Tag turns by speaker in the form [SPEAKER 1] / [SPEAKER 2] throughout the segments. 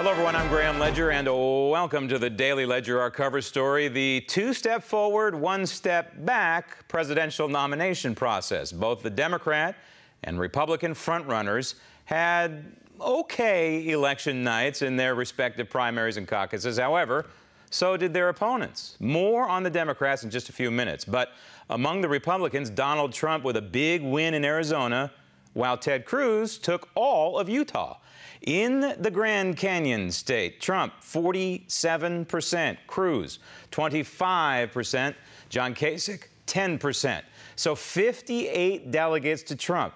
[SPEAKER 1] Hello, everyone. I'm Graham Ledger, and welcome to the Daily Ledger, our cover story, the two-step forward, one-step back presidential nomination process. Both the Democrat and Republican frontrunners had okay election nights in their respective primaries and caucuses. However, so did their opponents. More on the Democrats in just a few minutes. But among the Republicans, Donald Trump with a big win in Arizona, while Ted Cruz took all of Utah. In the Grand Canyon state, Trump 47%, Cruz 25%, John Kasich 10%. So 58 delegates to Trump.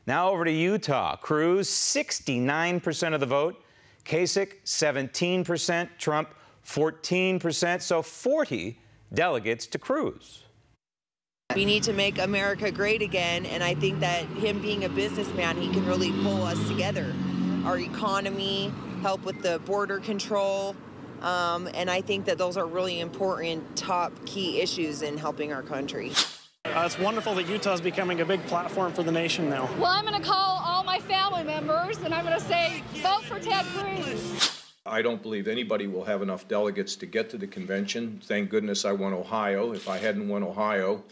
[SPEAKER 1] Now over to Utah. Cruz 69% of the vote, Kasich 17%, Trump 14%, so 40 delegates to Cruz.
[SPEAKER 2] We need to make America great again, and I think that him being a businessman, he can really pull us together. Our economy, help with the border control, and I think that those are really important top key issues in helping our country.
[SPEAKER 3] It's wonderful that Utah is becoming a big platform for the nation now.
[SPEAKER 4] Well, I'm going to call all my family members, and I'm going to say, vote for Ted Cruz.
[SPEAKER 5] I don't believe anybody will have enough delegates to get to the convention. Thank goodness I won Ohio. If I hadn't won Ohio,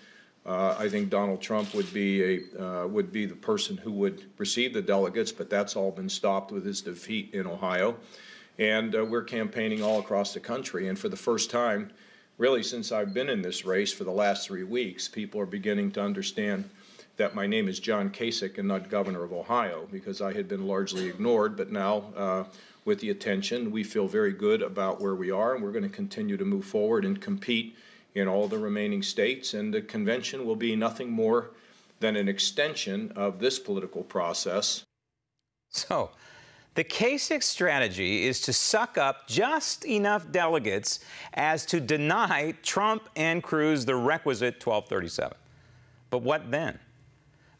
[SPEAKER 5] I think Donald Trump would be the person who would receive the delegates, but that's all been stopped with his defeat in Ohio. And we're campaigning all across the country. And for the first time, really since I've been in this race for the last 3 weeks, people are beginning to understand that my name is John Kasich and not Governor of Ohio, because I had been largely ignored. But now, with the attention, we feel very good about where we are, and we're going to continue to move forward and compete in all the remaining states, and the convention will be nothing more than an extension of this political process. So, the Kasich strategy is to suck up just enough delegates as to deny Trump and Cruz the requisite 1237. But what then?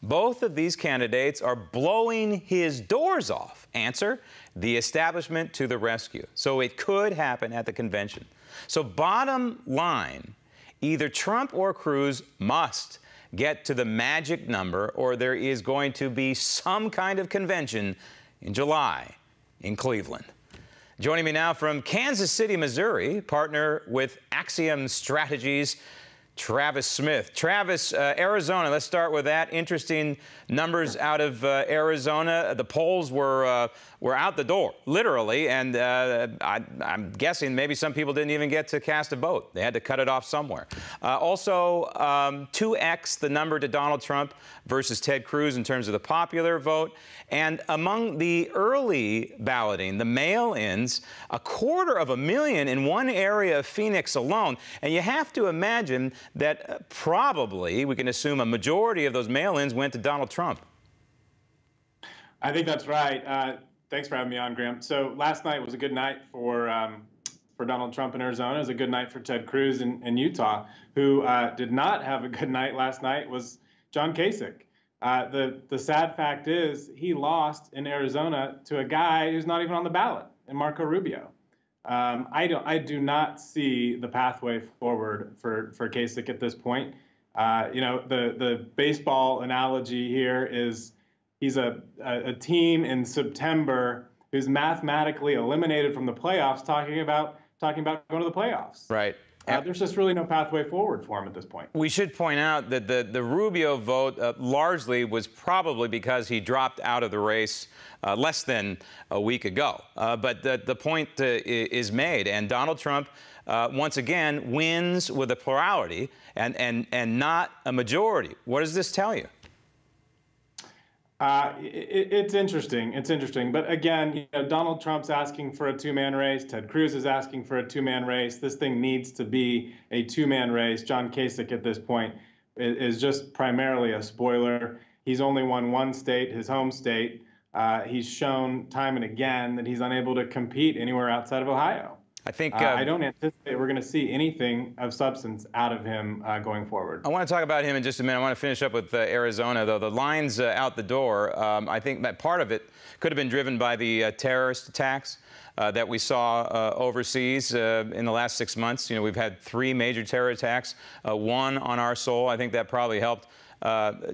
[SPEAKER 5] Both of these candidates are blowing his doors off. Answer, the establishment to the rescue. So it could happen at the convention. So bottom line, either Trump or Cruz must get to the magic number, or there is going to be some kind of convention in July in Cleveland. Joining me now from Kansas City, Missouri, partner with Axiom Strategies, Travis Smith. Travis, Arizona, let's start with that. Interesting numbers out of Arizona. The polls were out the door, literally, and I'm guessing maybe some people didn't even get to cast a vote. They had to cut it off somewhere. Also, 2x the number to Donald Trump versus Ted Cruz in terms of the popular vote. And among the early balloting, the mail-ins, 250,000 in one area of Phoenix alone. And you have to imagine that probably, we can assume, a majority of those mail-ins went to Donald Trump.
[SPEAKER 6] I think that's right. Thanks for having me on, Graham. So last night was a good night for Donald Trump in Arizona. It was a good night for Ted Cruz in Utah. Who did not have a good night last night was John Kasich. The sad fact is he lost in Arizona to a guy who's not even on the ballot, and Marco Rubio. I do not see the pathway forward for Kasich at this point. You know, the baseball analogy here is he's a team in September who's mathematically eliminated from the playoffs, talking about going to the playoffs.
[SPEAKER 1] Right.
[SPEAKER 6] There's just really no pathway forward for him at this point.
[SPEAKER 1] We should point out that the Rubio vote largely was probably because he dropped out of the race less than a week ago. But the point is made, and Donald Trump once again wins with a plurality and not a majority. What does this tell you?
[SPEAKER 6] It's interesting. It's interesting. But again, you know, Donald Trump's asking for a two-man race. Ted Cruz is asking for a two-man race. This thing needs to be a two-man race. John Kasich at this point is just primarily a spoiler. He's only won one state, his home state. He's shown time and again that he's unable to compete anywhere outside of Ohio.
[SPEAKER 1] I think
[SPEAKER 6] I don't anticipate we're going to see anything of substance out of him going forward.
[SPEAKER 1] I want to talk about him in just a minute. I want to finish up with Arizona, though. The lines out the door, I think that part of it could have been driven by the terrorist attacks that we saw overseas in the last 6 months. You know, we've had 3 major terror attacks, one on our soil. I think that probably helped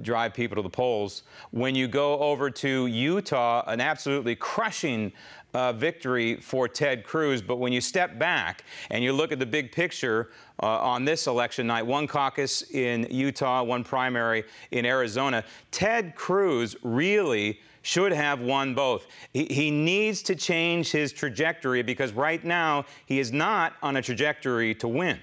[SPEAKER 1] drive people to the polls. When you go over to Utah, an absolutely crushing victory for Ted Cruz. But when you step back and you look at the big picture on this election night, one caucus in Utah, one primary in Arizona, Ted Cruz really should have won both. He needs to change his trajectory because right now he is not on a trajectory to win.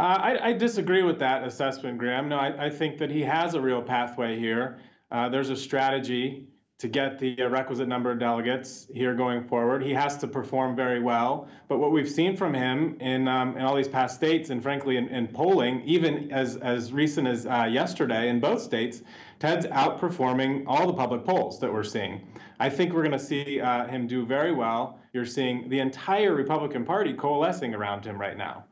[SPEAKER 6] I disagree with that assessment, Graham. No, I think that he has a real pathway here. There's a strategy to get the requisite number of delegates here going forward. He has to perform very well. But what we've seen from him in all these past states, and frankly in polling, even as recent as yesterday in both states, Ted's outperforming all the public polls that we're seeing. I think we're going to see him do very well. You're seeing the entire Republican Party coalescing around him right now.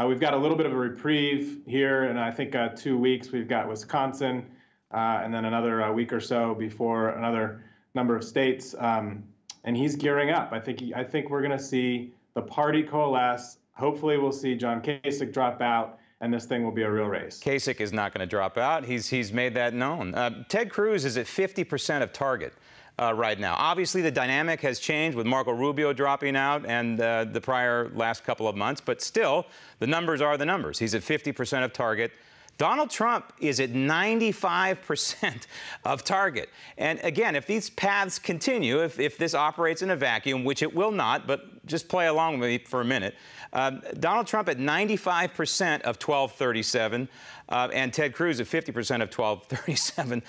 [SPEAKER 6] We've got a little bit of a reprieve here, and I think 2 weeks. We've got Wisconsin, and then another week or so before another number of states. And he's gearing up. I think we're going to see the party coalesce. Hopefully, we'll see John Kasich drop out, and this thing will be a real race.
[SPEAKER 1] Kasich is not going to drop out. He's made that known. Ted Cruz is at 50% of target right now. Obviously, the dynamic has changed with Marco Rubio dropping out and the prior last couple of months, but still, the numbers are the numbers. He's at 50% of target. Donald Trump is at 95% of target. And again, if these paths continue, if this operates in a vacuum, which it will not, but just play along with me for a minute, Donald Trump at 95% of 1237 and Ted Cruz at 50% of 1237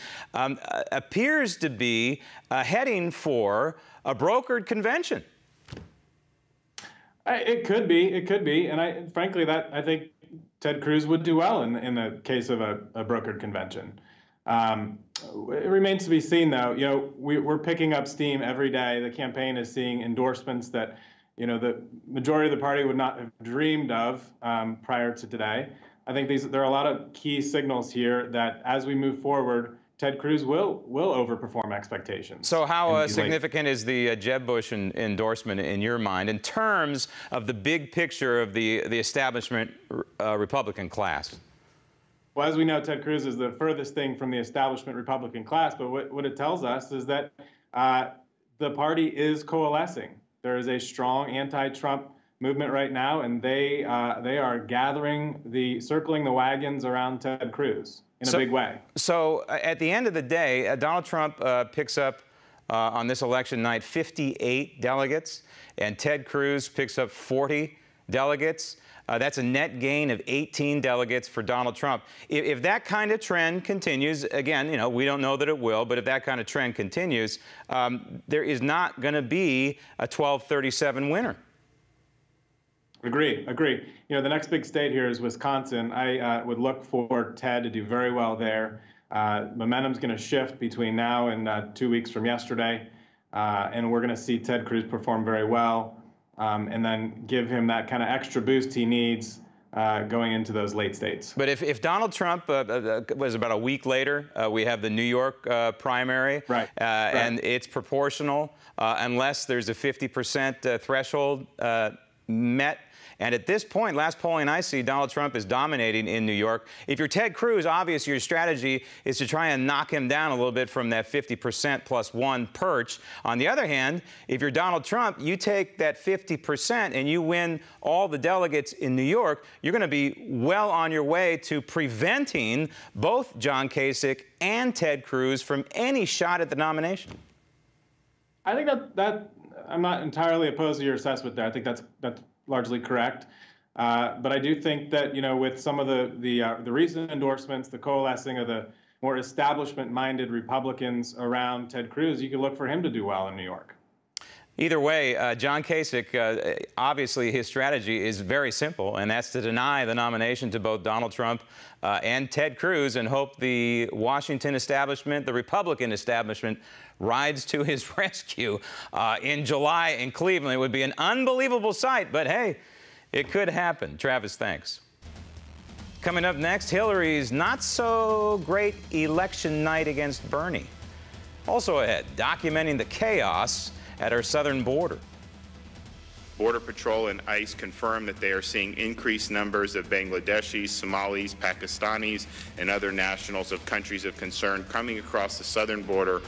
[SPEAKER 1] appears to be heading for a brokered convention.
[SPEAKER 6] It could be, and frankly, I think Ted Cruz would do well in the case of a brokered convention. It remains to be seen, though. You know, we're picking up steam every day. The campaign is seeing endorsements that, you know, the majority of the party would not have dreamed of prior to today. I think there are a lot of key signals here that as we move forward, Ted Cruz will overperform expectations.
[SPEAKER 1] So how significant is the Jeb Bush endorsement in your mind in terms of the big picture of the establishment Republican class?
[SPEAKER 6] Well, as we know, Ted Cruz is the furthest thing from the establishment Republican class, but what it tells us is that the party is coalescing. There is a strong anti-Trump movement right now, and they are circling the wagons around Ted Cruz in a big way.
[SPEAKER 1] So at the end of the day, Donald Trump picks up on this election night 58 delegates, and Ted Cruz picks up 40 delegates. That's a net gain of 18 delegates for Donald Trump. If that kind of trend continues, again, you know, we don't know that it will, but if that kind of trend continues, there is not going to be a 1237 winner.
[SPEAKER 6] Agree. You know, the next big state here is Wisconsin. I would look for Ted to do very well there. Momentum's going to shift between now and 2 weeks from yesterday, and we're going to see Ted Cruz perform very well, and then give him that kind of extra boost he needs going into those late states.
[SPEAKER 1] But if Donald Trump was about a week later, we have the New York primary,
[SPEAKER 6] right.
[SPEAKER 1] And it's proportional unless there's a 50% threshold met. And at this point, last polling I see, Donald Trump is dominating in New York. If you're Ted Cruz, obviously your strategy is to try and knock him down a little bit from that 50% plus one perch. On the other hand, if you're Donald Trump, you take that 50% and you win all the delegates in New York, you're going to be well on your way to preventing both John Kasich and Ted Cruz from any shot at the nomination. I
[SPEAKER 6] think that I'm not entirely opposed to your assessment there. I think that's largely correct. But I do think that, you know, with some of the recent endorsements, the coalescing of the more establishment-minded Republicans around Ted Cruz, you could look for him to do well in New York.
[SPEAKER 1] Either way, John Kasich, obviously his strategy is very simple, and that's to deny the nomination to both Donald Trump and Ted Cruz and hope the Washington establishment, the Republican establishment, rides to his rescue in July in Cleveland. It would be an unbelievable sight, but hey, it could happen. Travis, thanks. Coming up next, Hillary's not-so-great election night against Bernie. Also ahead, documenting the chaos at our southern border.
[SPEAKER 7] Border Patrol and ICE confirm that they are seeing increased numbers of Bangladeshis, Somalis, Pakistanis, and other nationals of countries of concern coming across the southern border.